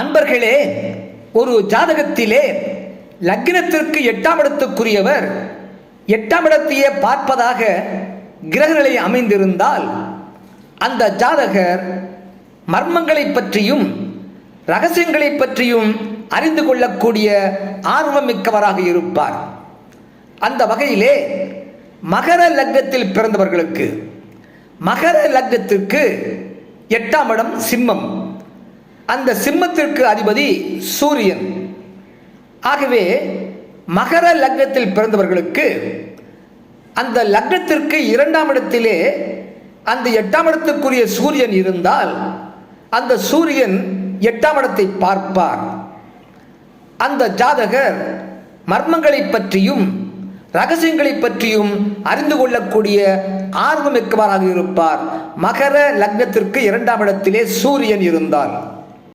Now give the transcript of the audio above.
அன்பர்களே, ஒரு ஜாதகத்திலே லக்னத்திற்கு 8ஆம் இடத்துக்குரியவர் 8ஆம் இடத்தையே பார்ப்பதாக கிரகநிலை அமைந்திருந்தால் அந்த ஜாதகர் மர்மங்களை பற்றியும் ரகசியங்களை பற்றியும் அறிந்து கொள்ளக்கூடிய ஆர்வமிக்கவராக இருப்பார். அந்த வகையிலே மகர லக்னத்தில் பிறந்தவர்களுக்கு, மகர லக்னத்திற்கு 8ஆம் இடம் சிம்மம், அந்த சிம்மத்திற்கு அதிபதி சூரியன். ஆகவே மகர லக்னத்தில் பிறந்தவர்களுக்கு அந்த லக்னத்திற்கு 2ஆம் இடத்திலே அந்த 8ஆம் இடத்துக்குரிய சூரியன் இருந்தால் அந்த சூரியன் 8ஆம் இடத்தை பார்ப்பார். அந்த ஜாதகர் மர்மங்களை பற்றியும் ரகசியங்களை பற்றியும் அறிந்து கொள்ளக்கூடிய ஆர்வமிக்கவராக இருப்பார். மகர லக்னத்திற்கு 2ஆம் இடத்திலே சூரியன் இருந்தால்.